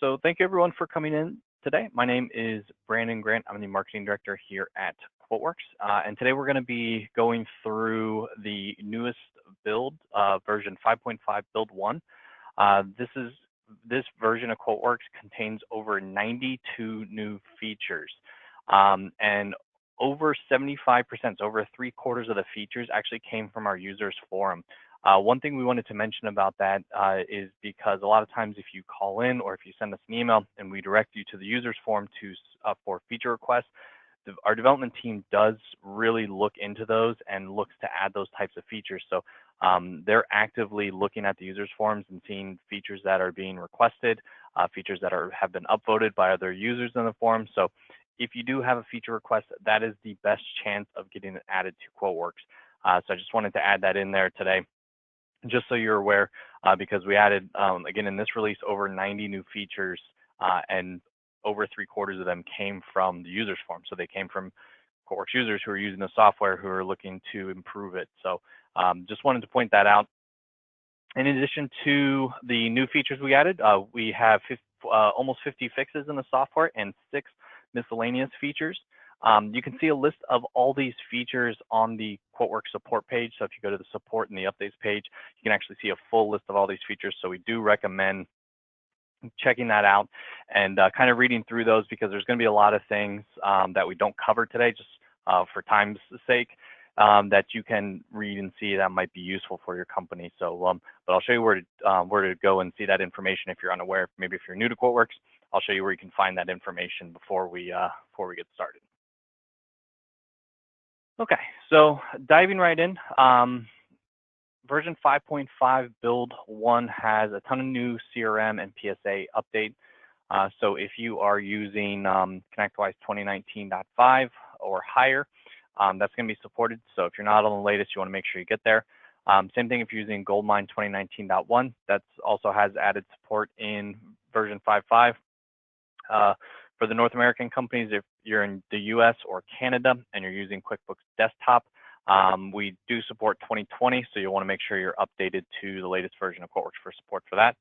So thank you everyone for coming in today. My name is Brandon Grant. I'm the marketing director here at QuoteWerks. And today we're going to be going through the newest build, version 5.5 build 1. This version of QuoteWerks contains over 92 new features. And over 75%, so over 3/4 of the features actually came from our users forum. One thing we wanted to mention about that is because a lot of times if you call in or if you send us an email and we direct you to the users forum for feature requests, our development team does really look into those and looks to add those types of features. So they're actively looking at the users forums and seeing features that are being requested, features that have been upvoted by other users in the forum. So if you do have a feature request, that is the best chance of getting it added to QuoteWerks. So I just wanted to add that in there today, just so you're aware, because we added, again, in this release, over 90 new features, and over 3/4 of them came from the users forum. So they came from QuoteWerks users who are using the software who are looking to improve it. So just wanted to point that out. In addition to the new features we added, we have almost 50 fixes in the software and 6 miscellaneous features. You can see a list of all these features on the QuoteWerks support page. So if you go to the support and the updates page, you can actually see a full list of all these features. So we do recommend checking that out and kind of reading through those, because there's going to be a lot of things that we don't cover today, just for time's sake, that you can read and see that might be useful for your company. So, but I'll show you where to go and see that information if you're unaware. Maybe if you're new to QuoteWerks, I'll show you where you can find that information before we get started. Okay, so diving right in, version 5.5 build 1 has a ton of new CRM and PSA update. So if you are using ConnectWise 2019.5 or higher, that's going to be supported. So if you're not on the latest, you want to make sure you get there. Same thing if you're using Goldmine 2019.1, that also has added support in version 5.5. For the North American companies, if you're in the US or Canada and you're using QuickBooks Desktop, we do support 2020, so you'll want to make sure you're updated to the latest version of QuoteWerks for support for that.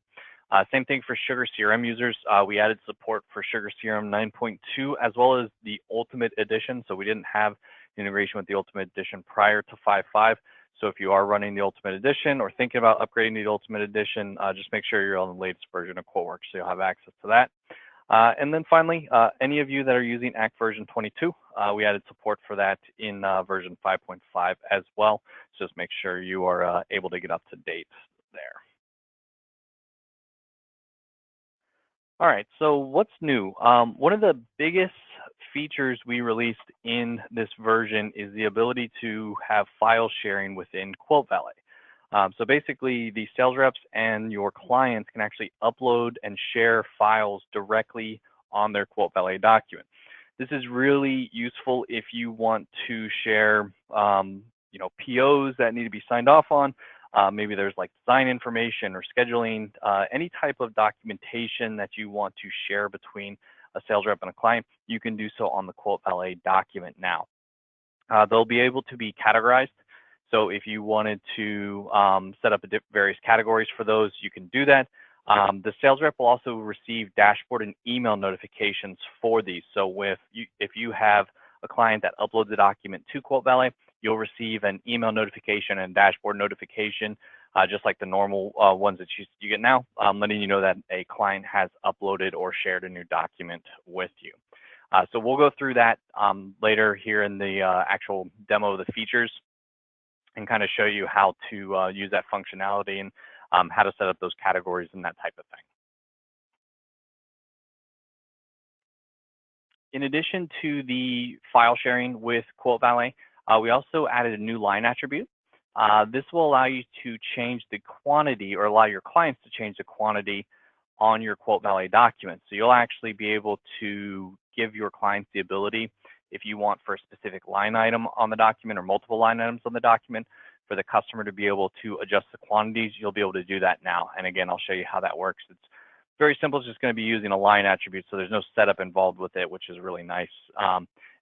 Same thing for Sugar CRM users. We added support for Sugar CRM 9.2 as well as the Ultimate Edition. So we didn't have integration with the Ultimate Edition prior to 5.5. So if you are running the Ultimate Edition or thinking about upgrading to the Ultimate Edition, just make sure you're on the latest version of QuoteWerks so you'll have access to that. And then finally, any of you that are using ACT version 22, we added support for that in version 5.5 as well. So just make sure you are able to get up to date there. All right, so what's new? One of the biggest features we released in this version is the ability to have file sharing within QuoteValet. So basically, the sales reps and your clients can actually upload and share files directly on their QuoteValet document. This is really useful if you want to share, POs that need to be signed off on. Maybe there's like design information or scheduling, any type of documentation that you want to share between a sales rep and a client. You can do so on the QuoteValet document now. They'll be able to be categorized. So if you wanted to set up various categories for those, you can do that. The sales rep will also receive dashboard and email notifications for these. So if you have a client that uploads a document to QuoteValet, you'll receive an email notification and dashboard notification, just like the normal ones that you get now, letting you know that a client has uploaded or shared a new document with you. So we'll go through that later here in the actual demo of the features, and kind of show you how to use that functionality and how to set up those categories and that type of thing. In addition to the file sharing with QuoteValet, we also added a new line attribute. This will allow you to change the quantity, or allow your clients to change the quantity on your QuoteValet document. So you'll actually be able to give your clients the ability, if you want for a specific line item on the document or multiple line items on the document, for the customer to be able to adjust the quantities, you'll be able to do that now. And again, I'll show you how that works. It's very simple. It's just going to be using a line attribute, so there's no setup involved with it, which is really nice.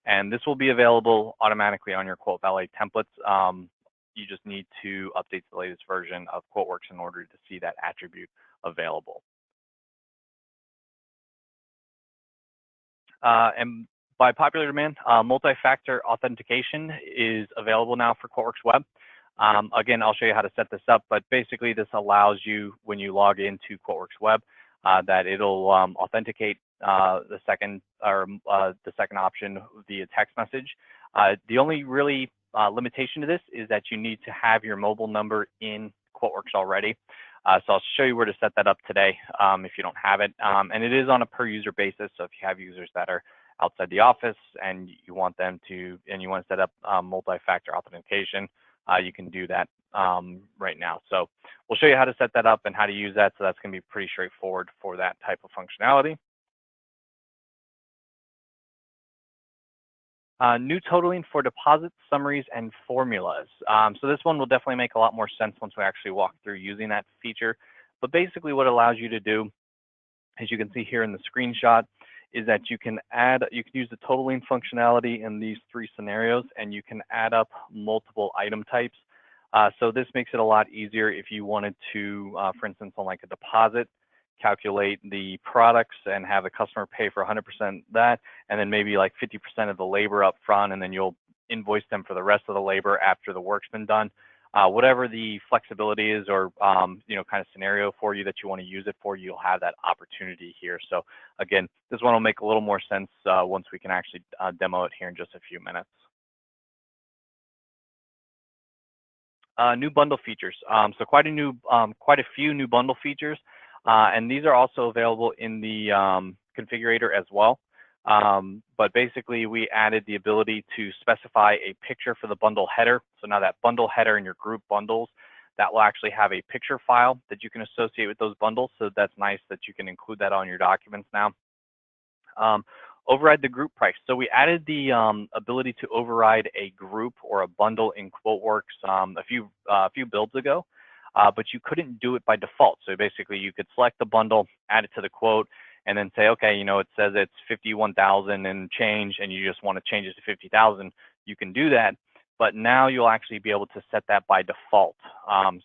And this will be available automatically on your QuoteValet templates. You just need to update the latest version of QuoteWerks in order to see that attribute available. And by popular demand, multi-factor authentication is available now for QuoteWerks Web. Again, I'll show you how to set this up, but basically this allows you, when you log into QuoteWerks Web, that it'll authenticate the second option via text message. The only really limitation to this is that you need to have your mobile number in QuoteWerks already. So I'll show you where to set that up today if you don't have it. And it is on a per user basis. So if you have users that are outside the office and you want them to, and you want to set up multi-factor authentication, you can do that right now. So we'll show you how to set that up and how to use that. So that's going to be pretty straightforward for that type of functionality. New totaling for deposits, summaries, and formulas. So this one will definitely make a lot more sense once we actually walk through using that feature. But basically what it allows you to do, as you can see here in the screenshot, is that you can use the totaling functionality in these three scenarios, and you can add up multiple item types. So this makes it a lot easier if you wanted to, for instance, on like a deposit, calculate the products and have the customer pay for 100% that, and then maybe like 50% of the labor up front, and then you'll invoice them for the rest of the labor after the work's been done. Whatever the flexibility is, or kind of scenario for you that you want to use it for, you'll have that opportunity here. So again, this one will make a little more sense once we can actually demo it here in just a few minutes. New bundle features. So quite a few new bundle features, and these are also available in the configurator as well. But basically, we added the ability to specify a picture for the bundle header. So now that bundle header in your group bundles, that will actually have a picture file that you can associate with those bundles. So that's nice that you can include that on your documents now. Override the group price. So we added the ability to override a group or a bundle in QuoteWerks a few builds ago, but you couldn't do it by default. So basically, you could select the bundle, add it to the quote, and then say, okay, it says it's 51,000 and change, and you just want to change it to 50,000. You can do that, but now you'll actually be able to set that by default.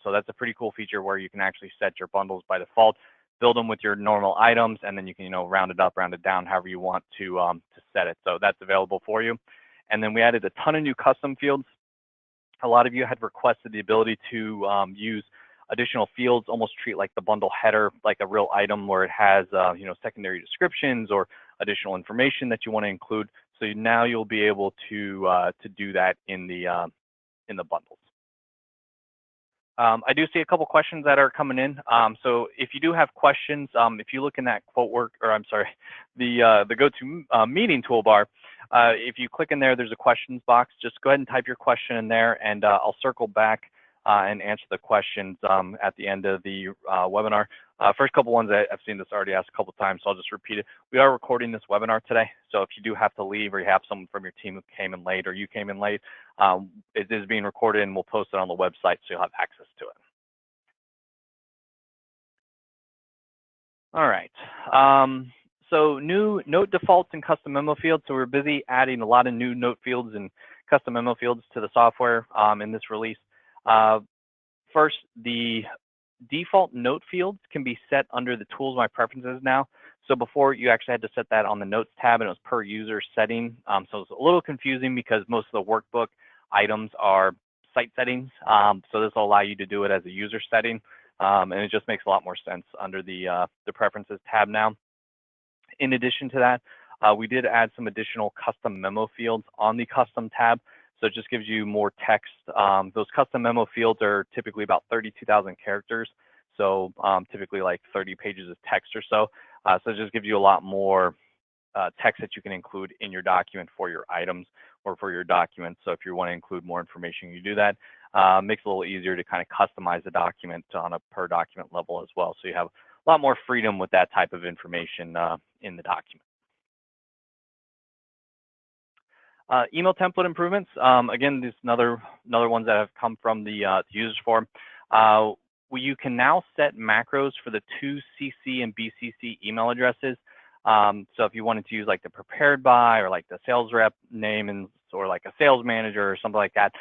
So that's a pretty cool feature where you can actually set your bundles by default, build them with your normal items, and then you can round it up, round it down, however you want to set it. So that's available for you. And then we added a ton of new custom fields. A lot of you had requested the ability to use additional fields, almost treat like the bundle header like a real item where it has secondary descriptions or additional information that you want to include. So now you'll be able to do that in the bundles. I do see a couple questions that are coming in. So if you do have questions, if you look in that the GoToMeeting toolbar, if you click in there, there's a questions box. Just go ahead and type your question in there, and I'll circle back and answer the questions at the end of the webinar. First couple ones, I've seen this already asked a couple times, so I'll just repeat it. We are recording this webinar today, so if you do have to leave or you have someone from your team who came in late or you came in late, it is being recorded and we'll post it on the website so you'll have access to it. All right. So new note defaults and custom memo fields. So we're busy adding a lot of new note fields and custom memo fields to the software in this release. First, the default note fields can be set under the Tools My Preferences now. So before, you actually had to set that on the Notes tab, and it was per user setting. So it's a little confusing because most of the workbook items are site settings. So this will allow you to do it as a user setting, and it just makes a lot more sense under the Preferences tab now. In addition to that, we did add some additional custom memo fields on the Custom tab. So it just gives you more text. Those custom memo fields are typically about 32,000 characters. So typically like 30 pages of text or so. So it just gives you a lot more text that you can include in your document for your items or for your documents. So if you want to include more information, you do that. Makes it a little easier to kind of customize the document on a per document level as well. So you have a lot more freedom with that type of information in the document. Email template improvements. Again, these another ones that have come from the users forum. You can now set macros for the two CC and BCC email addresses. So if you wanted to use like the prepared by or like the sales rep name and or like a sales manager or something like that,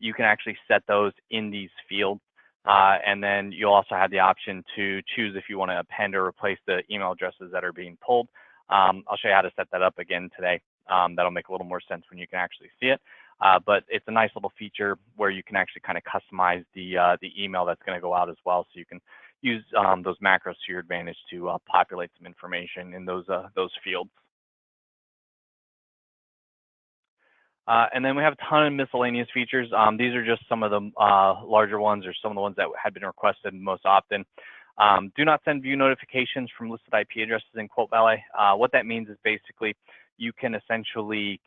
you can actually set those in these fields. And then you'll also have the option to choose if you want to append or replace the email addresses that are being pulled. I'll show you how to set that up again today. That'll make a little more sense when you can actually see it. But it's a nice little feature where you can actually kind of customize the email that's going to go out as well, so you can use those macros to your advantage to populate some information in those fields. And then we have a ton of miscellaneous features. These are just some of the larger ones, or some of the ones that had been requested most often. Do not send view notifications from listed IP addresses in QuoteValet. What that means is basically you can essentially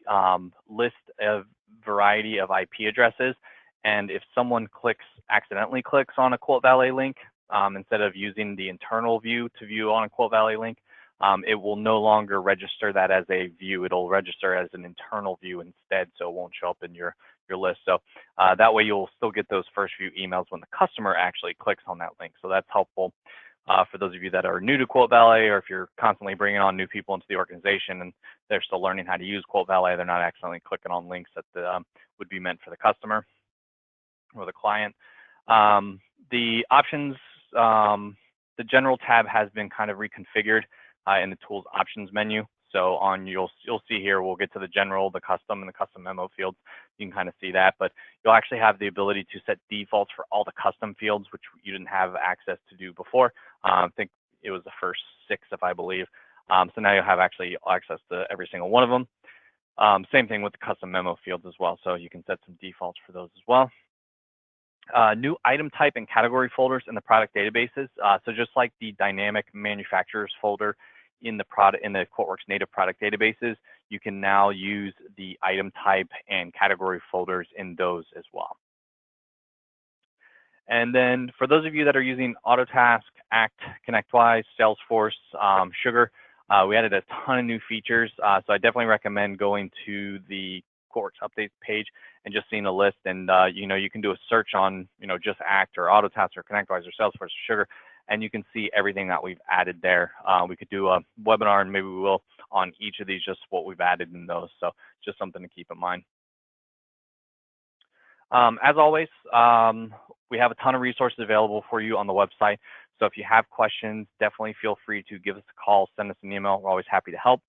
list a variety of IP addresses, and if someone accidentally clicks on a QuoteValet link, instead of using the internal view to view on a QuoteValet link, it will no longer register that as a view. It'll register as an internal view instead, so it won't show up in your list. So that way you'll still get those first few emails when the customer actually clicks on that link. So that's helpful for those of you that are new to QuoteValet, or if you're constantly bringing on new people into the organization and they're still learning how to use QuoteValet, they're not accidentally clicking on links that would be meant for the customer or the client. The options, the general tab has been kind of reconfigured in the tools options menu. So you'll see here, we'll get to the general, the custom, and the custom memo fields. You can kind of see that, but you'll actually have the ability to set defaults for all the custom fields, which you didn't have access to do before. I think it was the first 6, if I believe. So now you'll have actually access to every single one of them. Same thing with the custom memo fields as well. So you can set some defaults for those as well. New item type and category folders in the product databases. So just like the dynamic manufacturers folder in the QuoteWerks native product databases, you can now use the item type and category folders in those as well. And then for those of you that are using Autotask, Act, ConnectWise, Salesforce, Sugar, we added a ton of new features. So I definitely recommend going to the QuoteWerks updates page and just seeing a list, and you can do a search on just Act or Autotask or ConnectWise or Salesforce or Sugar, and you can see everything that we've added there. We could do a webinar, and maybe we will, on each of these, just what we've added in those. So just something to keep in mind. As always, we have a ton of resources available for you on the website. So if you have questions, definitely feel free to give us a call, send us an email. We're always happy to help.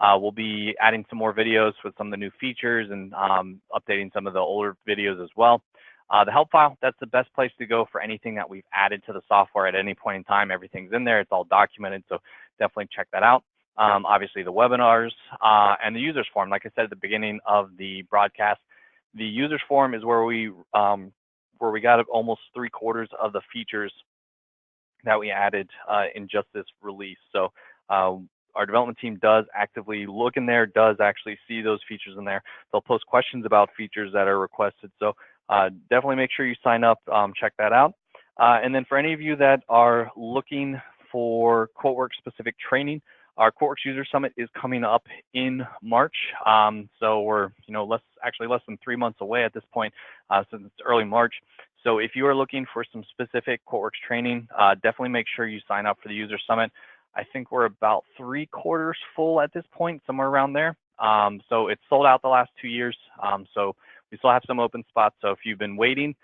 We'll be adding some more videos with some of the new features and updating some of the older videos as well. The help file, that's the best place to go for anything that we've added to the software at any point in time. Everything's in there. It's all documented, so definitely check that out. Obviously, the webinars and the users forum. Like I said at the beginning of the broadcast, the users forum is where we got almost 3/4 of the features that we added in just this release. So our development team does actively look in there, does actually see those features in there. They'll post questions about features that are requested. So definitely make sure you sign up, check that out. And then for any of you that are looking for QuoteWerks specific training, our QuoteWerks User Summit is coming up in March. So we're less than 3 months away at this point, since it's early March. So if you are looking for some specific QuoteWerks training, definitely make sure you sign up for the User Summit. I think we're about 3/4 full at this point, somewhere around there. So it's sold out the last 2 years. So we still have some open spots. So if you've been waiting,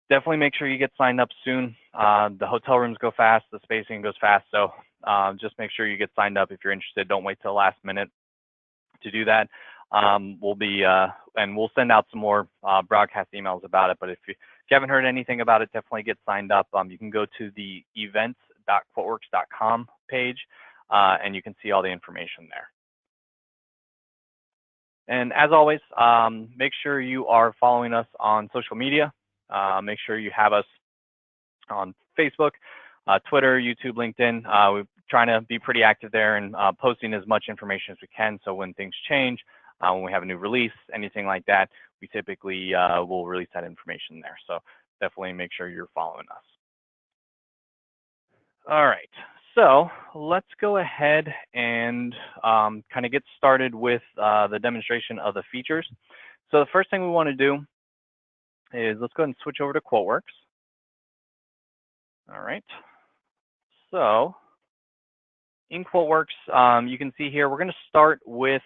definitely make sure you get signed up soon. The hotel rooms go fast, the spacing goes fast. So just make sure you get signed up if you're interested. Don't wait till the last minute to do that. We'll send out some more broadcast emails about it. But if you haven't heard anything about it, definitely get signed up. You can go to the events.quotewerks.com page, and you can see all the information there. And as always, make sure you are following us on social media. Make sure you have us on Facebook, Twitter, YouTube, LinkedIn. We're trying to be pretty active there and posting as much information as we can. So when things change, when we have a new release, anything like that, we typically will release that information there. So definitely make sure you're following us. All right, so let's go ahead and kind of get started with the demonstration of the features. So the first thing we want to do is let's go ahead and switch over to QuoteWerks. All right, so in QuoteWerks, you can see here, we're going to start with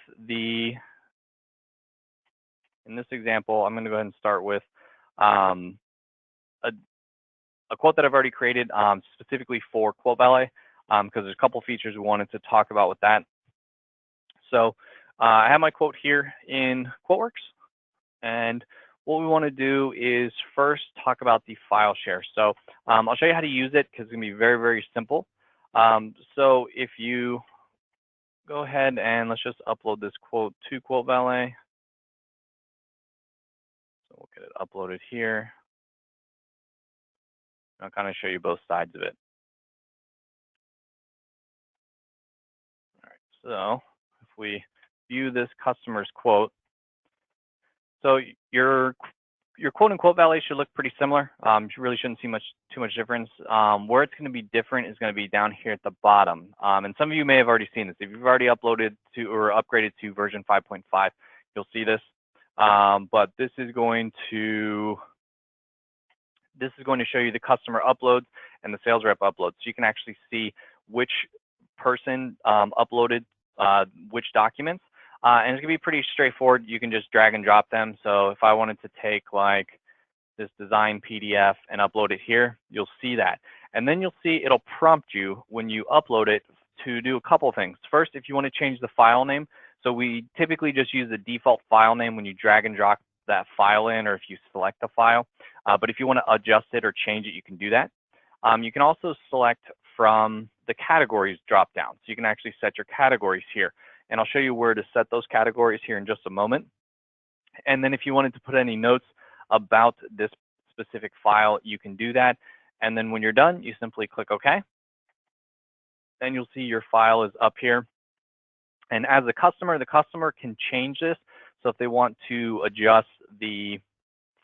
in this example, I'm going to go ahead and start with a quote that I've already created specifically for QuoteValet, because there's a couple features we wanted to talk about with that. So I have my quote here in QuoteWerks, and what we want to do is first talk about the file share. So I'll show you how to use it because it's going to be very, very simple. So if you go ahead and let's just upload this quote to QuoteValet. So we'll get it uploaded here. I'll kind of show you both sides of it. All right, so if we view this customer's quote, so your quote in QuoteValet should look pretty similar. You really shouldn't see too much difference. Where it's going to be different is going to be down here at the bottom. And some of you may have already seen this. If you've already uploaded to or upgraded to version 5.5, you'll see this. But this is going to show you the customer uploads and the sales rep uploads. So you can actually see which person uploaded which documents. And it's gonna be pretty straightforward. You can just drag and drop them. So if I wanted to take like this design PDF and upload it here, you'll see that. And then you'll see it'll prompt you when you upload it to do a couple things. First, if you want to change the file name, so we typically just use the default file name when you drag and drop that file in, or if you select the file. But if you want to adjust it or change it, you can do that. You can also select from the categories drop down. So you can actually set your categories here. And I'll show you where to set those categories here in just a moment. And then if you wanted to put any notes about this specific file, you can do that. And then when you're done, you simply click OK. Then you'll see your file is up here. And as the customer can change this. So if they want to adjust the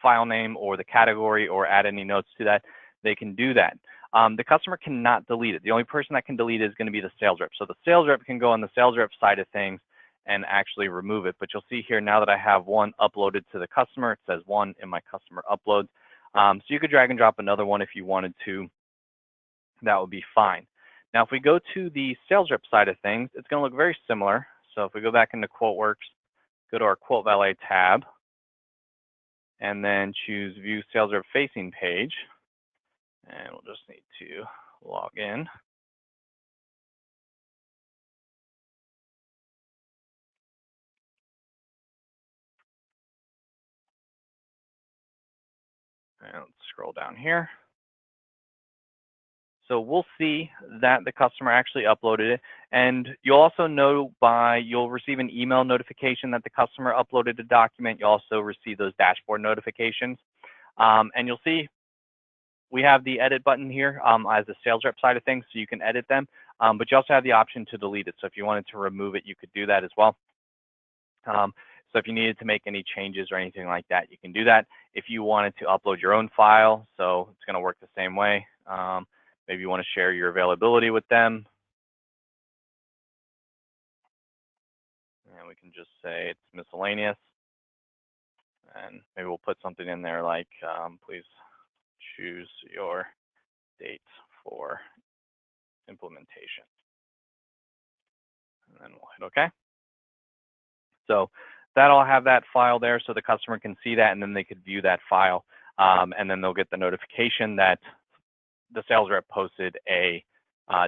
file name or the category or add any notes to that, they can do that. The customer cannot delete it. The only person that can delete it is going to be the sales rep. So the sales rep can go on the sales rep side of things and actually remove it. But you'll see here now that I have one uploaded to the customer, it says one in my customer uploads. So you could drag and drop another one if you wanted to. That would be fine. Now, if we go to the sales rep side of things, it's going to look very similar. So if we go back into QuoteWorks, go to our QuoteValet tab, and then choose View Sales Rep Facing Page. And we'll just need to log in. And let's scroll down here. So we'll see that the customer actually uploaded it. And you'll also know you'll receive an email notification that the customer uploaded a document. You'll also receive those dashboard notifications. And you'll see we have the edit button here as the sales rep side of things, so you can edit them. But you also have the option to delete it. So if you wanted to remove it, you could do that as well. So if you needed to make any changes or anything like that, you can do that. If you wanted to upload your own file, so it's going to work the same way. Maybe you want to share your availability with them. And we can just say it's miscellaneous. And maybe we'll put something in there like, please choose your date for implementation. And then we'll hit OK. So that'll have that file there so the customer can see that, and then they could view that file. And then they'll get the notification that the sales rep posted a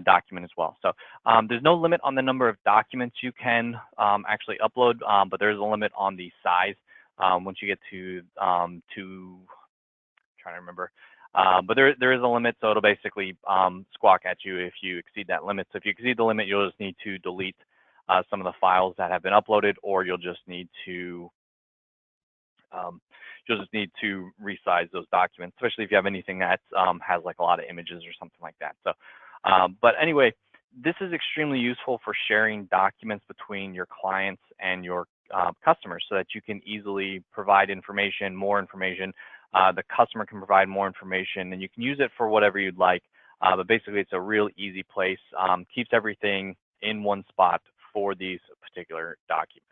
document as well. So there's no limit on the number of documents you can actually upload, but there's a limit on the size once you get to trying to remember. But there is a limit, so it'll basically squawk at you if you exceed that limit. So if you exceed the limit, you'll just need to delete some of the files that have been uploaded, or you'll just need to resize those documents, especially if you have anything that has like a lot of images or something like that. So, but anyway, this is extremely useful for sharing documents between your clients and your customers, so that you can easily provide information, more information. The customer can provide more information, and you can use it for whatever you'd like. But basically, it's a real easy place. Keeps everything in one spot for these particular documents.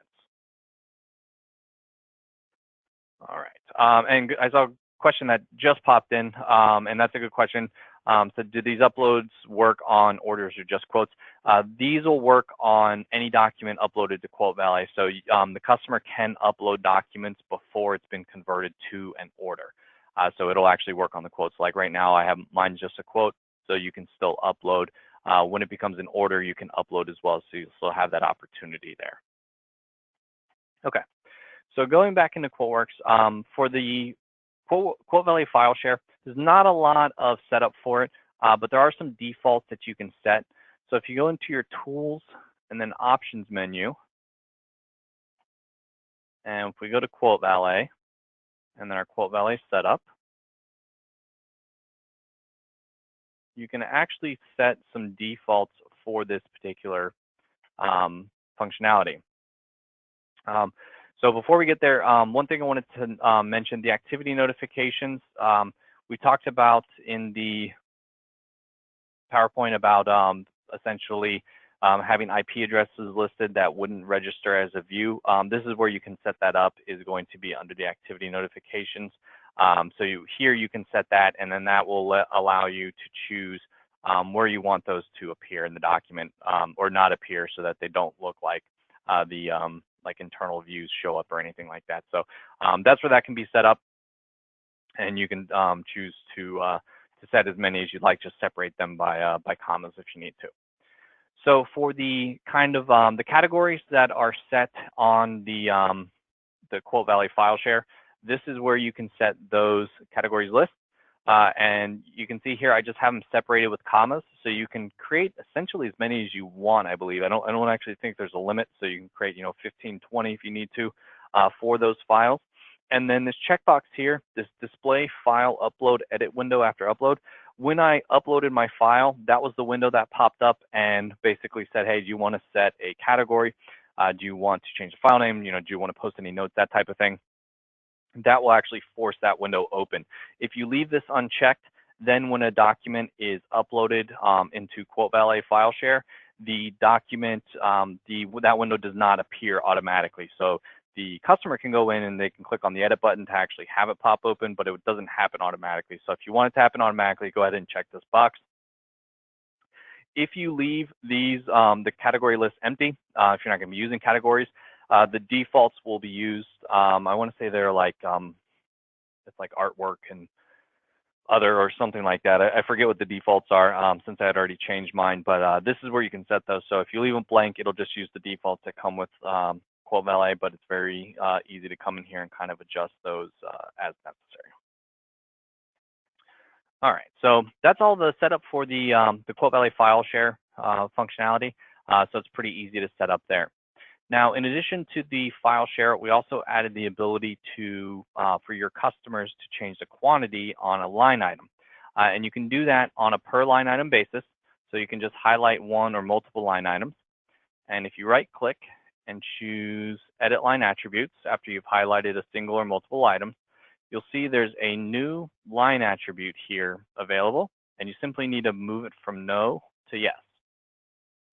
All right, and I saw a question that just popped in, and that's a good question. So do these uploads work on orders or just quotes? These will work on any document uploaded to QuoteValet. So the customer can upload documents before it's been converted to an order. So it'll actually work on the quotes. Like right now, I have mine's just a quote, so you can still upload. When it becomes an order, you can upload as well, so you'll still have that opportunity there. Okay, so going back into QuoteWerks, for the QuoteValet File Share, there's not a lot of setup for it, but there are some defaults that you can set. So if you go into your Tools and then Options menu, and if we go to QuoteValet, and then our QuoteValet setup, you can actually set some defaults for this particular functionality. So before we get there, one thing I wanted to mention, the activity notifications. We talked about in the PowerPoint about essentially having IP addresses listed that wouldn't register as a view. This is where you can set that up, is going to be under the activity notifications. So here you can set that, and then that will allow you to choose where you want those to appear in the document, or not appear, so that they don't look like the like internal views show up or anything like that. So that's where that can be set up, and you can choose to set as many as you'd like. Just separate them by commas if you need to. So for the kind of the categories that are set on the QuoteValet File Share, this is where you can set those categories lists. And you can see here, I just have them separated with commas, so you can create essentially as many as you want, I believe. I don't actually think there's a limit, so you can create 15, 20 if you need to for those files. And then this checkbox here, this display file upload edit window after upload. When I uploaded my file, that was the window that popped up and basically said, hey, do you want to set a category? Do you want to change the file name? Do you want to post any notes, that type of thing? That will actually force that window open. If you leave this unchecked, then when a document is uploaded into QuoteValet File Share, the document, that window does not appear automatically. So the customer can go in and they can click on the edit button to actually have it pop open, but it doesn't happen automatically. So if you want it to happen automatically, go ahead and check this box. If you leave these, the category list empty, if you're not going to be using categories, the defaults will be used. I want to say they're like, it's like artwork and other or something like that. I forget what the defaults are since I had already changed mine, but this is where you can set those. So if you leave them blank, it'll just use the defaults that come with QuoteValet, but it's very easy to come in here and kind of adjust those as necessary. All right, so that's all the setup for the QuoteValet File Share functionality. So it's pretty easy to set up there. Now, in addition to the file share, we also added the ability to for your customers to change the quantity on a line item. And you can do that on a per line item basis. So you can just highlight one or multiple line items. And if you right click and choose Edit Line Attributes after you've highlighted a single or multiple items, you'll see there's a new line attribute here available. And you simply need to move it from no to yes.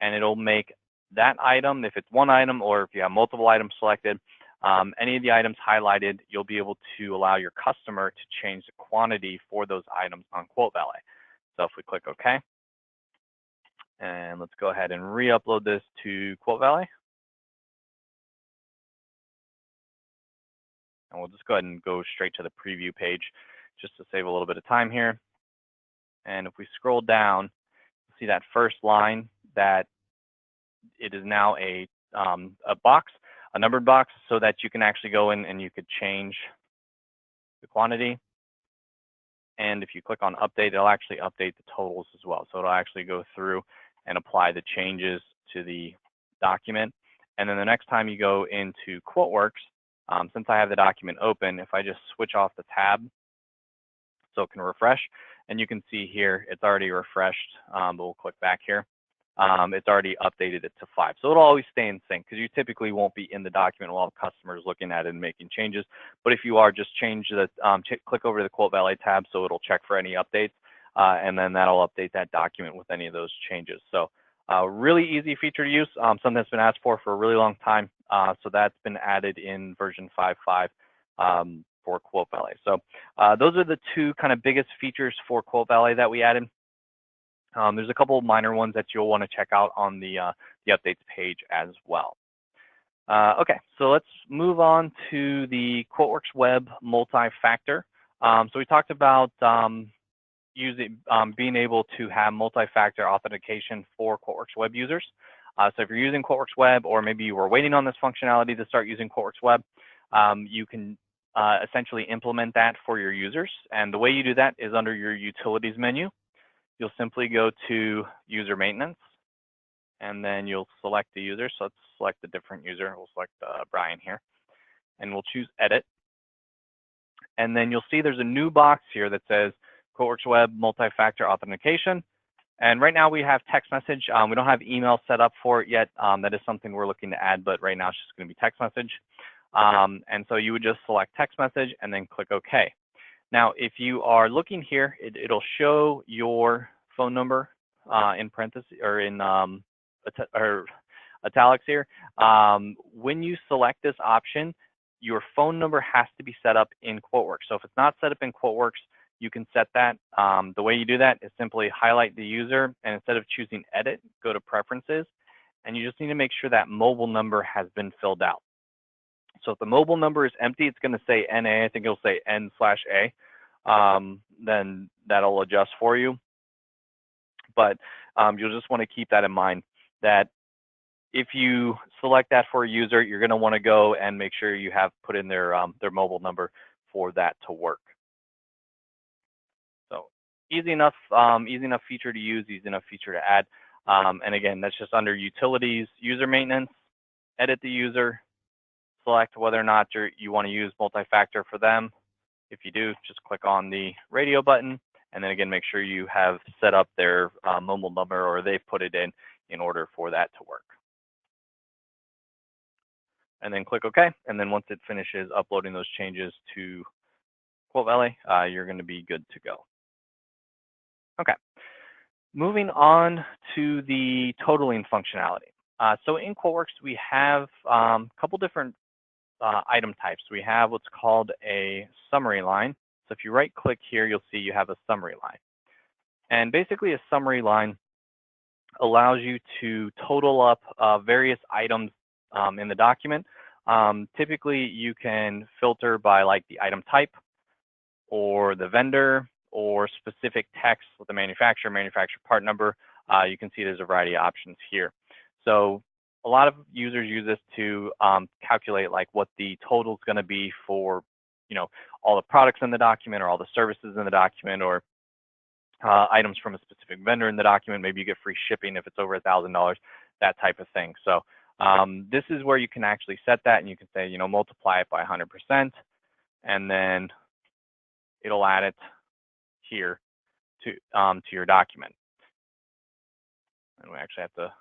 And it'll make that item, if it's one item or if you have multiple items selected, any of the items highlighted, you'll be able to allow your customer to change the quantity for those items on QuoteValet. So if we click OK, and let's go ahead and re-upload this to QuoteValet. And we'll just go ahead and go straight to the preview page just to save a little bit of time here. And if we scroll down, see that first line that it is now a box, a numbered box, so that you can actually go in and you could change the quantity. And if you click on update, it'll actually update the totals as well. So it'll actually go through and apply the changes to the document. And then the next time you go into QuoteWerks, since I have the document open, if I just switch off the tab so it can refresh, and you can see here it's already refreshed, but we'll click back here. It's already updated it to 5. So it'll always stay in sync because you typically won't be in the document while the customer is looking at it and making changes. But if you are, just change the, click over to the QuoteValet tab so it'll check for any updates, and then that'll update that document with any of those changes. So really easy feature to use, something that's been asked for a really long time. So that's been added in version 5.5 for QuoteValet. So those are the two kind of biggest features for QuoteValet that we added. There's a couple of minor ones that you'll want to check out on the updates page as well. Okay, so let's move on to the QuoteWerks Web multi-factor. So we talked about being able to have multi-factor authentication for QuoteWerks Web users. So if you're using QuoteWerks Web, or maybe you were waiting on this functionality to start using QuoteWerks Web, you can essentially implement that for your users. And the way you do that is under your utilities menu. You'll simply go to user maintenance, and then you'll select the user. So let's select a different user. We'll select Brian here, and we'll choose edit. And then you'll see there's a new box here that says QuoteWerks Web Multifactor Authentication. And right now we have text message. We don't have email set up for it yet. That is something we're looking to add, but right now it's just going to be text message. And so you would just select text message and then click OK. Now, if you are looking here, it'll show your phone number in parentheses or in italics here. When you select this option, your phone number has to be set up in QuoteWerks. So if it's not set up in QuoteWerks, you can set that. The way you do that is simply highlight the user, and instead of choosing edit, go to preferences, and you just need to make sure that mobile number has been filled out. So if the mobile number is empty, it's going to say NA. I think it'll say N/A. Then that'll adjust for you. But you'll just want to keep that in mind, that if you select that for a user, you're going to want to go and make sure you have put in their mobile number for that to work. So easy enough feature to use, easy enough feature to add. And again, that's just under utilities, user maintenance, edit the user, select whether or not you want to use multi-factor for them. If you do, just click on the radio button, and then again, make sure you have set up their mobile number, or they've put it in order for that to work. And then click OK, and then once it finishes uploading those changes to QuoteValet, you're going to be good to go. Okay, moving on to the totaling functionality. So in QuoteWerks, we have a couple different item types. We have what's called a summary line. So if you right click here, you'll see you have a summary line. And basically a summary line allows you to total up various items in the document. Typically you can filter by like the item type or the vendor or specific text with the manufacturer part number. You can see there's a variety of options here. So a lot of users use this to calculate like what the total is going to be for, all the products in the document or all the services in the document, or items from a specific vendor in the document. Maybe you get free shipping if it's over $1,000, that type of thing. So this is where you can actually set that, and you can say, multiply it by 100%, and then it'll add it here to your document. And we actually have to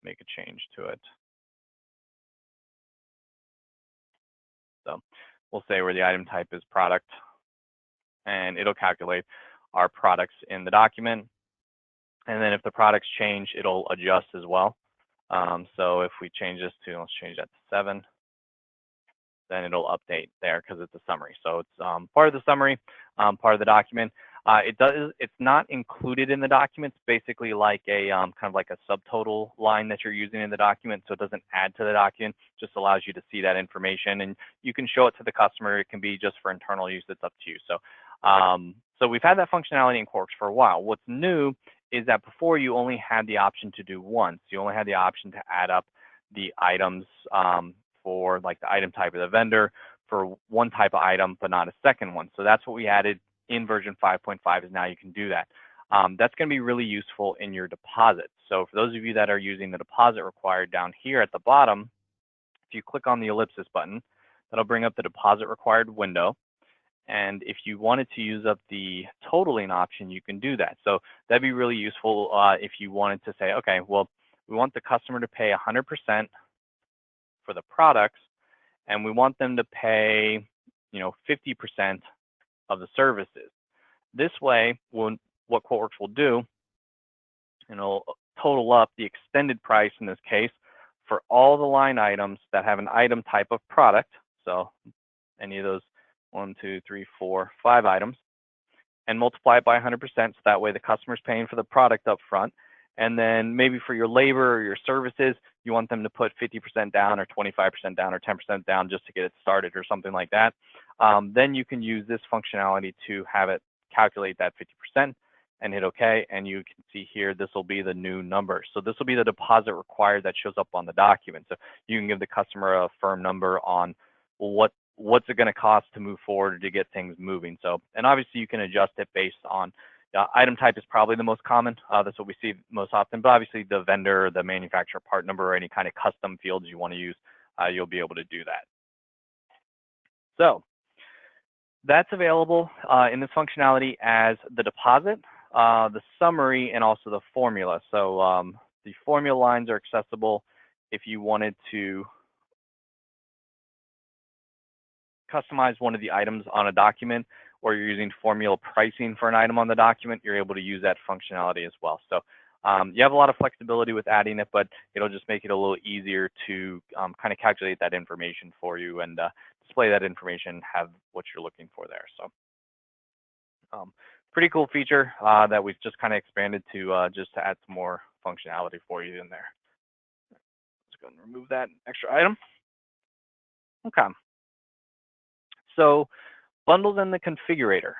make a change to it. So we'll say where the item type is product, and it'll calculate our products in the document. And then if the products change, it'll adjust as well. So if we change this to, let's change that to 7, then it'll update there because it's a summary. So it's part of the summary, part of the document. It's not included in the document. It's basically like a kind of like a subtotal line that you're using in the document. So it doesn't add to the document, just allows you to see that information, and you can show it to the customer. It can be just for internal use. It's up to you. So, so we've had that functionality in QuoteWerks for a while. What's new is that before you only had the option to do once. You only had the option to add up the items for like the item type of the vendor for one type of item, but not a second one. So that's what we added in version 5.5, is now you can do that. That's going to be really useful in your deposit. So for those of you that are using the deposit required down here at the bottom, if you click on the ellipsis button, that'll bring up the deposit required window. And if you wanted to use up the totaling option, you can do that. So that'd be really useful if you wanted to say, okay, well, we want the customer to pay 100% for the products, and we want them to pay, 50% of the services. This way, what QuoteWerks will do, and it'll total up the extended price in this case for all the line items that have an item type of product. So any of those 1, 2, 3, 4, 5 items, and multiply it by 100%. So that way the customer's paying for the product up front. And then maybe for your labor or your services, you want them to put 50% down or 25% down or 10% down just to get it started or something like that. Then you can use this functionality to have it calculate that 50%. and hit OK, and you can see here this will be the new number. So this will be the deposit required that shows up on the document. So you can give the customer a firm number on what's it going to cost to move forward to get things moving. So, and obviously you can adjust it based on item type is probably the most common. That's what we see most often, but obviously the vendor, the manufacturer part number, or any kind of custom fields you want to use, you'll be able to do that. So that's available in this functionality as the deposit, the summary, and also the formula. So the formula lines are accessible if you wanted to customize one of the items on a document, or you're using formula pricing for an item on the document, you're able to use that functionality as well. So you have a lot of flexibility with adding it, but it'll just make it a little easier to kind of calculate that information for you and display that information, have what you're looking for there. So pretty cool feature that we've just kind of expanded to just to add some more functionality for you in there. Let's go and remove that extra item. Okay. So bundles in the configurator.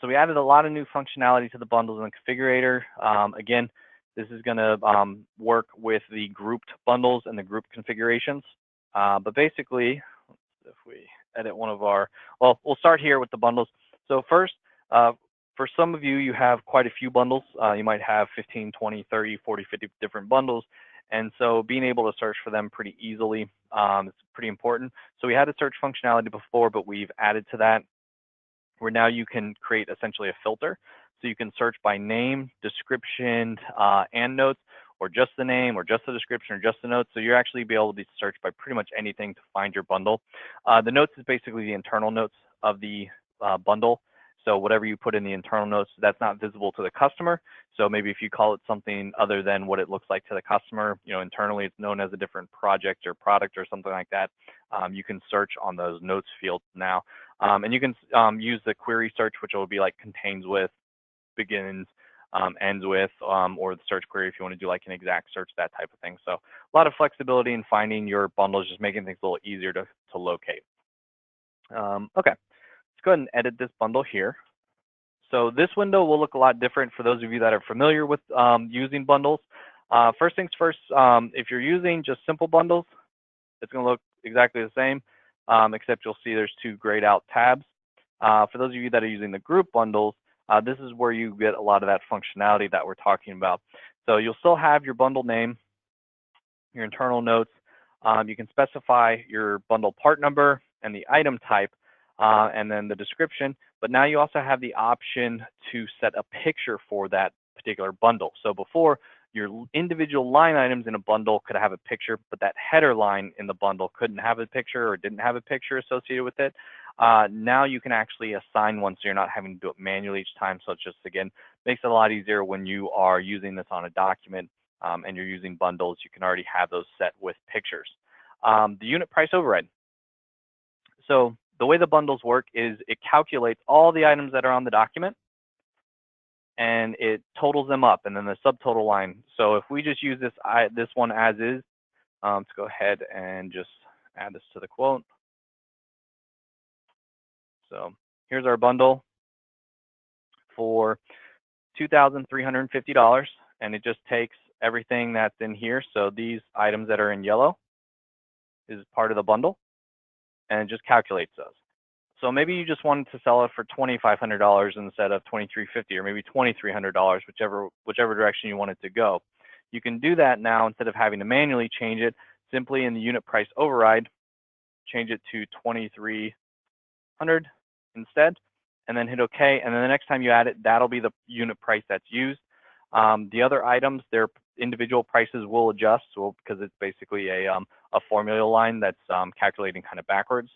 So we added a lot of new functionality to the bundles in the configurator. Again, this is going to work with the grouped bundles and the group configurations. But basically, if we edit one of our, well, we'll start here with the bundles. So first, for some of you, you have quite a few bundles. You might have 15, 20, 30, 40, 50 different bundles. And so being able to search for them pretty easily is pretty important. So we had a search functionality before, but we've added to that where now you can create essentially a filter. So you can search by name, description, and notes, or just the name, or just the description, or just the notes. So you'll actually be able to search by pretty much anything to find your bundle. The notes is basically the internal notes of the bundle. So whatever you put in the internal notes, that's not visible to the customer. So maybe if you call it something other than what it looks like to the customer, you know, internally it's known as a different project or product or something like that. You can search on those notes fields now. And you can use the query search, which will be like contains with, begins, ends with, or the search query if you want to do like an exact search, that type of thing. So a lot of flexibility in finding your bundles, just making things a little easier to locate. Okay. Let's go ahead and edit this bundle here. So this window will look a lot different for those of you that are familiar with using bundles. First things first, if you're using just simple bundles, it's going to look exactly the same, except you'll see there's two grayed out tabs. For those of you that are using the group bundles, this is where you get a lot of that functionality that we're talking about. So you'll still have your bundle name, your internal notes. You can specify your bundle part number and the item type, and then the description, but now you also have the option to set a picture for that particular bundle. So before, your individual line items in a bundle could have a picture, but that header line in the bundle couldn't have a picture or didn't have a picture associated with it. Now you can actually assign one, so you're not having to do it manually each time. So it just, again, makes it a lot easier when you are using this on a document and you're using bundles. You can already have those set with pictures. The unit price override. So the way the bundles work is it calculates all the items that are on the document and it totals them up, and then the subtotal line. So if we just use this one as is, let's go ahead and just add this to the quote. So here's our bundle for $2,350, and it just takes everything that's in here. So these items that are in yellow is part of the bundle, and it just calculates those. So maybe you just wanted to sell it for $2,500 instead of $2,350, or maybe $2,300, whichever direction you want it to go. You can do that now instead of having to manually change it. Simply in the unit price override, change it to $2,300 instead, and then hit OK. And then the next time you add it, that'll be the unit price that's used. The other items, their individual prices will adjust, so because it's basically a formula line that's calculating kind of backwards.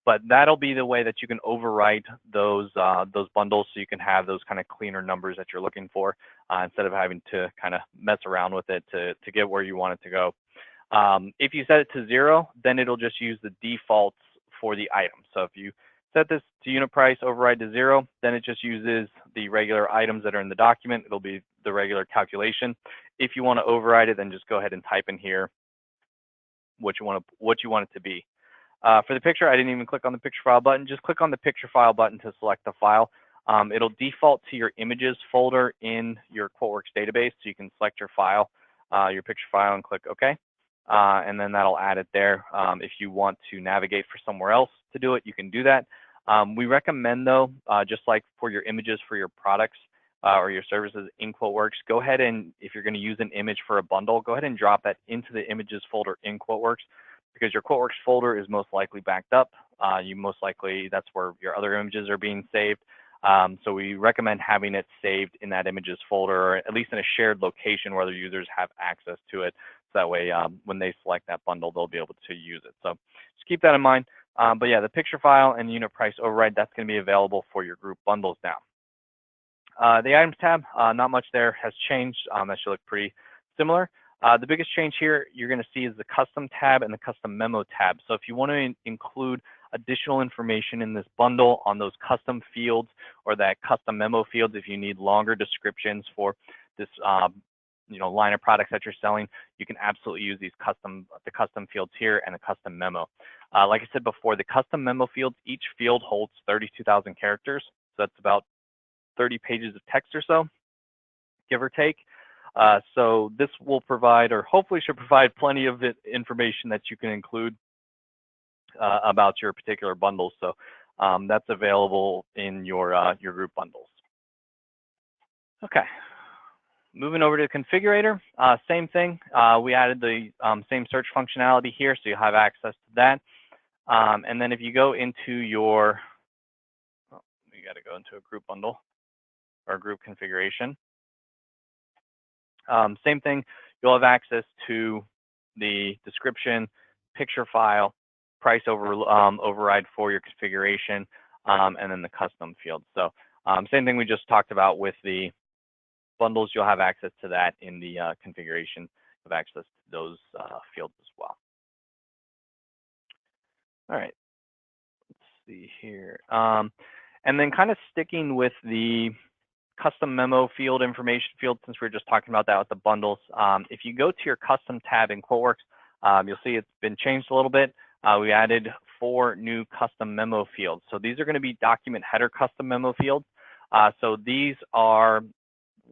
But that'll be the way that you can overwrite those bundles, so you can have those kind of cleaner numbers that you're looking for instead of having to kind of mess around with it to get where you want it to go. If you set it to 0, then it'll just use the defaults for the item. So if you set this to unit price override to 0, then it just uses the regular items that are in the document. It'll be the regular calculation. If you want to override it, then just go ahead and type in here what you want it to be. For the picture, I didn't even click on the picture file button. Just click on the picture file button to select the file. It'll default to your images folder in your QuoteWerks database. So you can select your file, your picture file, and click OK. And then that'll add it there. If you want to navigate for somewhere else to do it, you can do that. We recommend, though, just like for your images for your products or your services in QuoteWerks, go ahead and, if you're going to use an image for a bundle, go ahead and drop that into the images folder in QuoteWerks, because your QuoteWerks folder is most likely backed up. That's where your other images are being saved. So we recommend having it saved in that images folder, or at least in a shared location where other users have access to it. So that way, when they select that bundle, they'll be able to use it. So just keep that in mind. But yeah, the picture file and unit price override, that's going to be available for your group bundles now. The items tab, not much there has changed. That should look pretty similar. The biggest change here you're going to see is the custom tab and the custom memo tab. So if you want to include additional information in this bundle on those custom fields or that custom memo fields, if you need longer descriptions for this line of products that you're selling, you can absolutely use the custom fields here and the custom memo. Like I said before, the custom memo fields, each field holds 32,000 characters. So that's about 30 pages of text or so, give or take. So this will provide, or hopefully should provide, plenty of information that you can include about your particular bundles. So that's available in your group bundles. Okay. Moving over to the configurator, same thing. We added the same search functionality here, so you have access to that. And then if you go into your, you got to go into a group bundle or group configuration. Same thing, you'll have access to the description, picture file, price override for your configuration, and then the custom field. So same thing we just talked about with the bundles, you'll have access to that in the configuration, of access to those fields as well. All right, let's see here. And then kind of sticking with the custom memo field, information field, since we were just talking about that with the bundles. If you go to your custom tab in QuoteWerks, you'll see it's been changed a little bit. We added 4 new custom memo fields. So these are going to be document header custom memo fields. So these are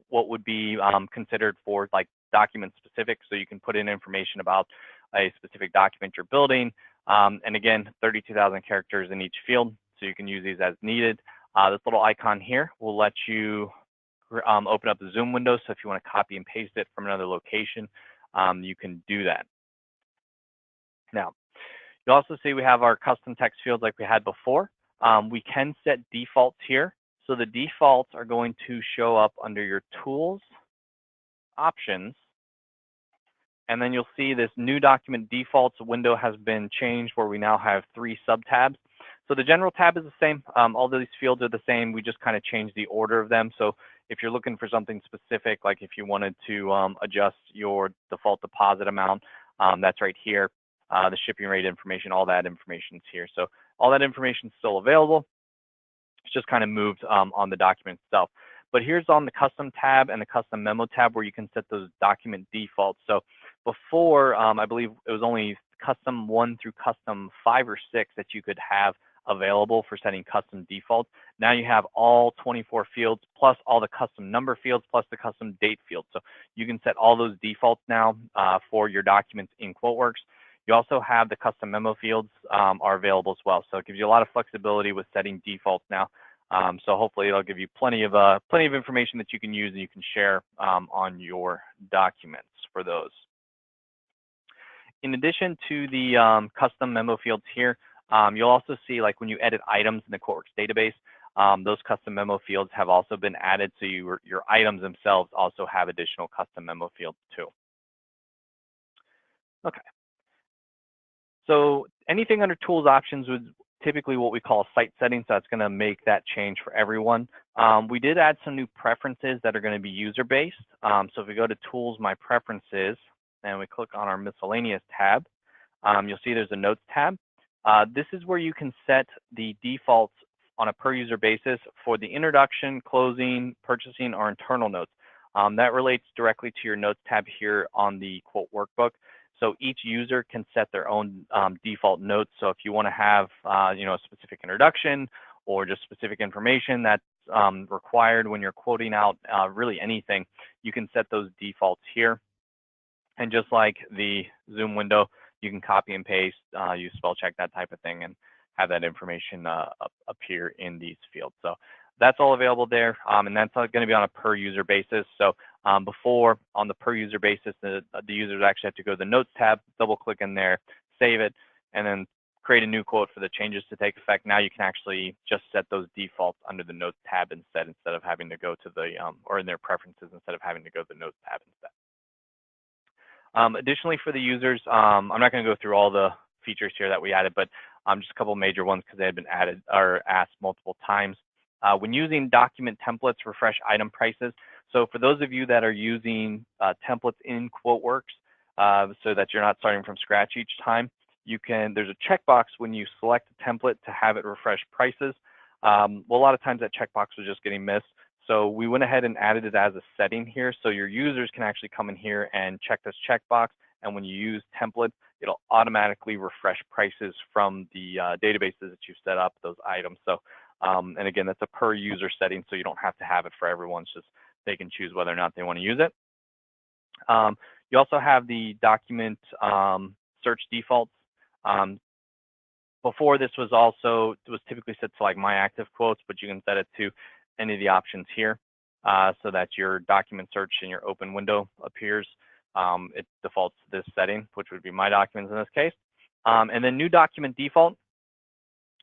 what would be considered for like document specific. So you can put in information about a specific document you're building. And again, 32,000 characters in each field. So you can use these as needed. This little icon here will let you open up the Zoom window. So if you want to copy and paste it from another location, you can do that. Now, you'll also see we have our custom text fields like we had before. We can set defaults here. So the defaults are going to show up under your tools, options, and then you'll see this new document defaults window has been changed where we now have 3 sub-tabs. So the general tab is the same. All these fields are the same. We just kind of changed the order of them. So if you're looking for something specific, like if you wanted to adjust your default deposit amount, that's right here. The shipping rate information, all that information is here. So all that information is still available. It's just kind of moved on the document itself. But here's on the custom tab and the custom memo tab where you can set those document defaults. So before, I believe it was only custom 1 through custom 5 or 6 that you could have available for setting custom defaults. Now you have all 24 fields plus all the custom number fields plus the custom date fields. So you can set all those defaults now for your documents in QuoteWerks. You also have the custom memo fields are available as well. So it gives you a lot of flexibility with setting defaults now. So hopefully it'll give you plenty of information that you can use and you can share on your documents for those. In addition to the custom memo fields here, you'll also see, like when you edit items in the QuoteWerks database, those custom memo fields have also been added. So your items themselves also have additional custom memo fields too. Okay. So anything under tools options would typically what we call site settings. So that's going to make that change for everyone. We did add some new preferences that are going to be user-based. So if we go to tools, my preferences, and we click on our miscellaneous tab, you'll see there's a notes tab. This is where you can set the defaults on a per user basis for the introduction, closing, purchasing, or internal notes. That relates directly to your notes tab here on the Quote Workbook. So each user can set their own default notes. So if you want to have a specific introduction or just specific information, that's required when you're quoting out really anything, you can set those defaults here. And just like the Zoom window, you can copy and paste, use spell check, that type of thing, and have that information appear in these fields. So that's all available there, and that's going to be on a per user basis. So before, on the per user basis, the users actually have to go to the Notes tab, double click in there, save it, and then create a new quote for the changes to take effect. Now you can actually just set those defaults under the Notes tab instead of having to go to the, or in their preferences instead of having to go to the Notes tab instead. Additionally, for the users, I'm not going to go through all the features here that we added, but just a couple major ones because they had been added or asked multiple times. When using document templates, refresh item prices. So for those of you that are using templates in QuoteWerks, so that you're not starting from scratch each time, there's a checkbox when you select a template to have it refresh prices. Well, a lot of times that checkbox was just getting missed. So we went ahead and added it as a setting here. So your users can actually come in here and check this checkbox. And when you use template, it'll automatically refresh prices from the databases that you've set up, those items. So, and again, that's a per user setting, so you don't have to have it for everyone. It's just they can choose whether or not they want to use it. You also have the document search defaults. Before this was typically set to like my active quotes, but you can set it to any of the options here so that your document search in your open window appears. It defaults to this setting, which would be my documents in this case. And then new document default,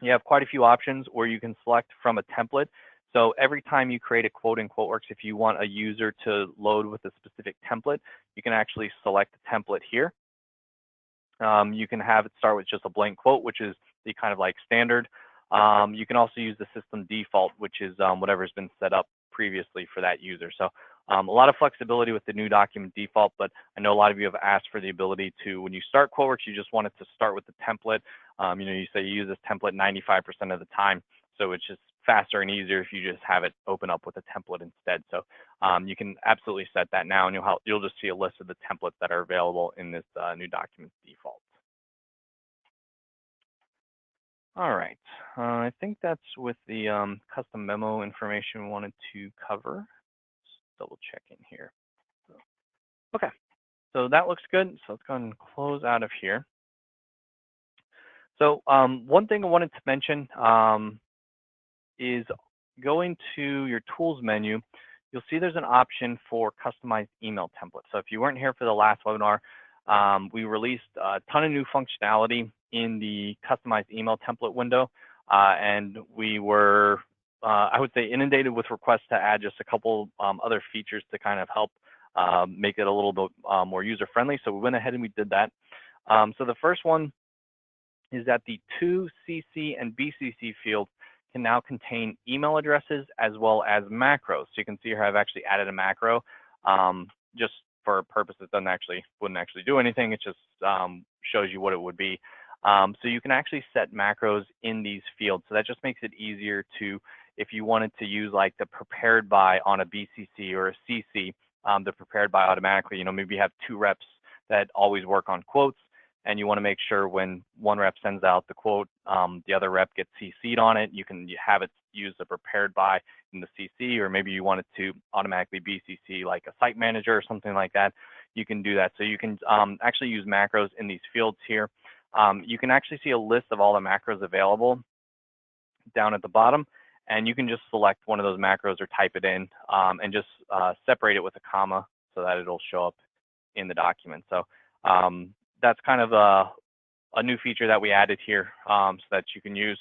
you have quite a few options where you can select from a template. So every time you create a quote in QuoteWerks, if you want a user to load with a specific template, you can actually select the template here. You can have it start with just a blank quote, which is the kind of like standard. You can also use the system default, which is whatever's been set up previously for that user. So a lot of flexibility with the new document default, but I know a lot of you have asked for the ability to, when you start QuoteWerks, you just want it to start with the template. You say you use this template 95% of the time, so it's just faster and easier if you just have it open up with a template instead. So you can absolutely set that now, and you'll just see a list of the templates that are available in this new document default. All right, I think that's with the custom memo information we wanted to cover. Just double checking here. Okay, so that looks good. So let's go ahead and close out of here. So one thing I wanted to mention is going to your tools menu, you'll see there's an option for customized email templates. So if you weren't here for the last webinar, we released a ton of new functionality in the customized email template window. And we were, I would say, inundated with requests to add just a couple other features to kind of help make it a little bit more user-friendly. So we went ahead and we did that. So the first one is that the to CC and BCC fields can now contain email addresses as well as macros. So you can see here I've actually added a macro just for a purpose that wouldn't actually do anything. It just shows you what it would be. So you can actually set macros in these fields. So that just makes it easier to, if you wanted to use like the prepared by on a BCC or a CC, the prepared by automatically, maybe you have 2 reps that always work on quotes, and you want to make sure when one rep sends out the quote, the other rep gets CC'd on it. You can have it use the prepared by in the CC, or maybe you want it to automatically BCC like a site manager or something like that. You can do that. So you can actually use macros in these fields here. You can actually see a list of all the macros available down at the bottom, and you can just select one of those macros or type it in and just separate it with a comma so that it'll show up in the document. So that's kind of a new feature that we added here so that you can use.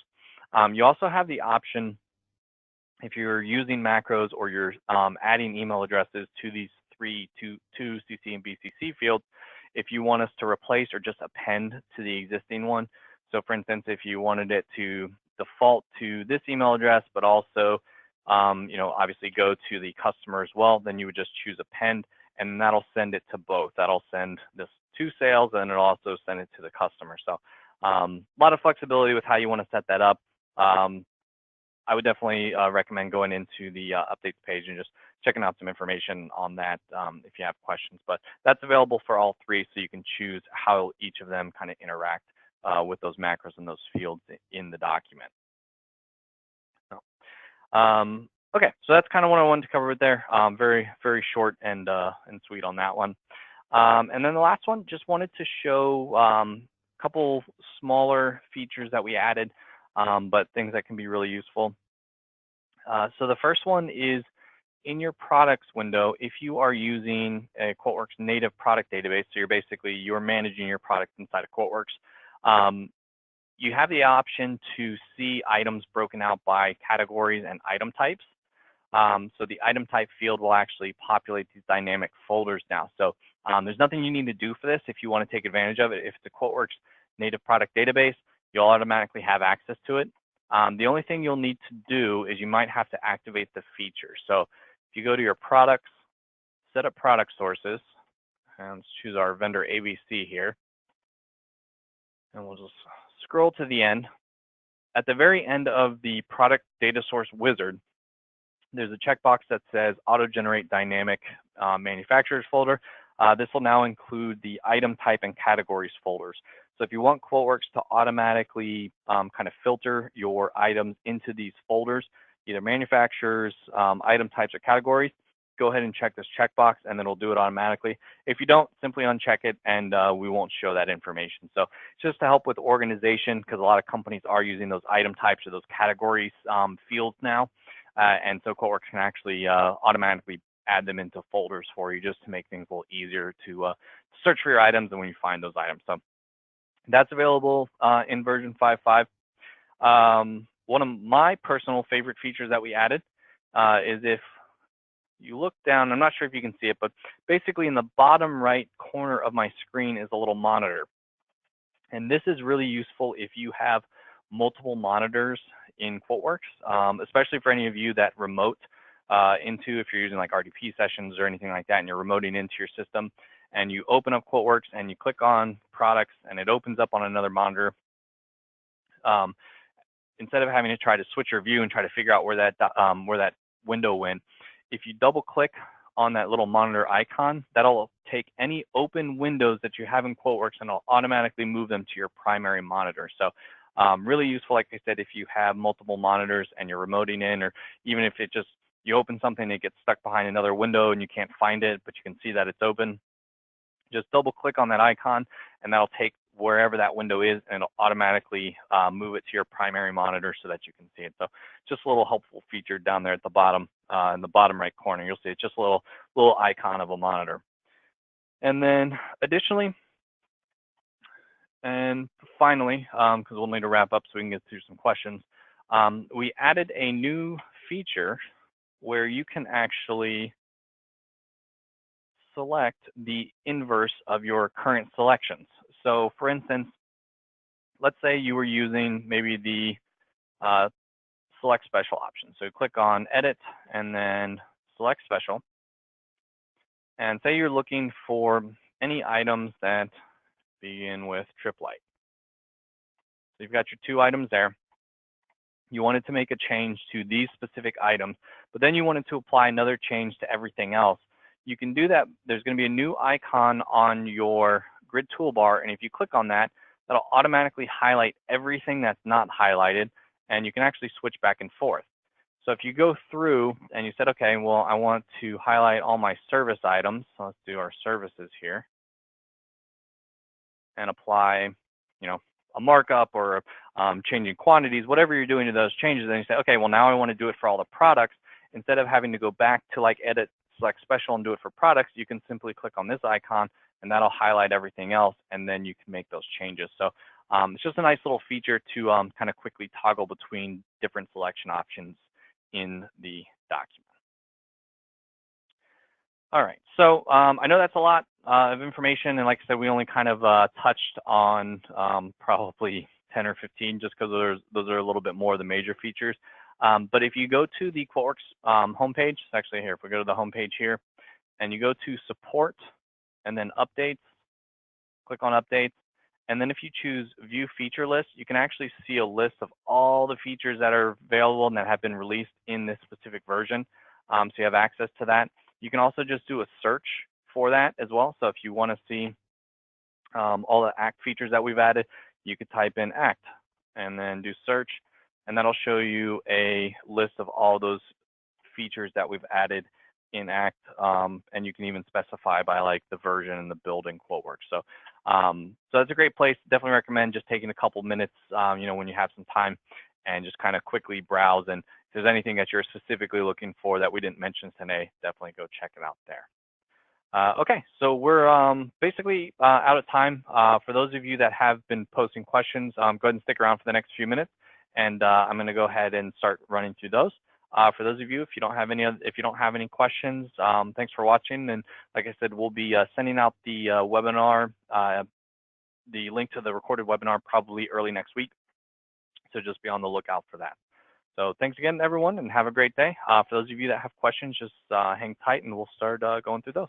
You also have the option, if you're using macros or you're adding email addresses to these two CC and BCC fields, if you want us to replace or just append to the existing one. So for instance, if you wanted it to default to this email address, but also obviously go to the customer as well, then you would just choose append, and that'll send it to both. That'll send this to sales, and it'll also send it to the customer. So a lot of flexibility with how you want to set that up. I would definitely recommend going into the updates page and just checking out some information on that if you have questions. But that's available for all 3, so you can choose how each of them kind of interact with those macros and those fields in the document. So, Okay, so that's kind of what I wanted to cover there. Very, very short and sweet on that one. And then the last one, just wanted to show a couple smaller features that we added, but things that can be really useful. So the first one is in your products window, if you are using a QuoteWerks native product database, so you're managing your product inside of QuoteWerks, you have the option to see items broken out by categories and item types. So the item type field will actually populate these dynamic folders now. So there's nothing you need to do for this if you want to take advantage of it. If it's a QuoteWerks native product database, you'll automatically have access to it. The only thing you'll need to do is you might have to activate the feature. So if you go to your products, set up product sources, and let's choose our vendor ABC here, and we'll just scroll to the end. At the very end of the product data source wizard, there's a checkbox that says auto-generate dynamic manufacturers folder. This will now include the item type and categories folders. So if you want QuoteWerks to automatically kind of filter your items into these folders, either manufacturers, item types, or categories, go ahead and check this checkbox and then it'll do it automatically. If you don't, simply uncheck it and we won't show that information. So just to help with organization, because a lot of companies are using those item types or those categories fields now. And so QuoteWerks can actually automatically add them into folders for you just to make things a little easier to search for your items and when you find those items. So that's available in version 5.5. One of my personal favorite features that we added is if you look down, I'm not sure if you can see it, but basically in the bottom right corner of my screen is a little monitor. And this is really useful if you have multiple monitors in QuoteWerks, especially for any of you that remote into, if you're using like RDP sessions or anything like that, and you're remoting into your system, and you open up QuoteWerks and you click on products and it opens up on another monitor. Instead of having to try to switch your view and try to figure out where that window went, if you double click on that little monitor icon, that'll take any open windows that you have in QuoteWerks and it'll automatically move them to your primary monitor. So really useful, like I said, if you have multiple monitors and you're remoting in, or even if it just, you open something and it gets stuck behind another window and you can't find it, but you can see that it's open, just double click on that icon and that'll take wherever that window is and it'll automatically move it to your primary monitor so that you can see it. So just a little helpful feature down there at the bottom, in the bottom right corner. You'll see it's just a little icon of a monitor. And then additionally, and finally, because we'll need to wrap up so we can get through some questions, we added a new feature where you can actually select the inverse of your current selections. So for instance, let's say you were using maybe the select special option. So click on edit and then select special. And say you're looking for any items that begin with triplite. So you've got your two items there. You wanted to make a change to these specific items, but then you wanted to apply another change to everything else. You can do that. There's going to be a new icon on your grid toolbar, and if you click on that, that'll automatically highlight everything that's not highlighted, and you can actually switch back and forth. So if you go through and you said, okay, well, I want to highlight all my service items, so let's do our services here, and apply, a markup or changing quantities, whatever you're doing to those changes, then you say, okay, well, now I want to do it for all the products. Instead of having to go back to like edit, select special and do it for products, you can simply click on this icon and that'll highlight everything else, and then you can make those changes. So it's just a nice little feature to kind of quickly toggle between different selection options in the document. All right, so I know that's a lot of information, and like I said, we only kind of touched on probably 10 or 15 just because those are a little bit more of the major features. But if you go to the QuoteWerks homepage, actually here, if we go to the homepage here, and you go to support and then updates, click on updates, and then if you choose view feature list, you can actually see a list of all the features that are available and that have been released in this specific version. So you have access to that. You can also just do a search for that as well. So if you want to see all the ACT features that we've added, you could type in ACT and then do search, and that'll show you a list of all those features that we've added in Act, and you can even specify by like the version and the build in QuoteWerks. So that's a great place. Definitely recommend just taking a couple minutes, when you have some time, and just kind of quickly browse. And if there's anything that you're specifically looking for that we didn't mention today, definitely go check it out there. Okay, so we're basically out of time. For those of you that have been posting questions, go ahead and stick around for the next few minutes, and I'm going to go ahead and start running through those. For those of you, if you don't have any questions, thanks for watching. And like I said, we'll be sending out the webinar, the link to the recorded webinar probably early next week. So just be on the lookout for that. So thanks again, everyone, and have a great day. For those of you that have questions, just hang tight, and we'll start going through those.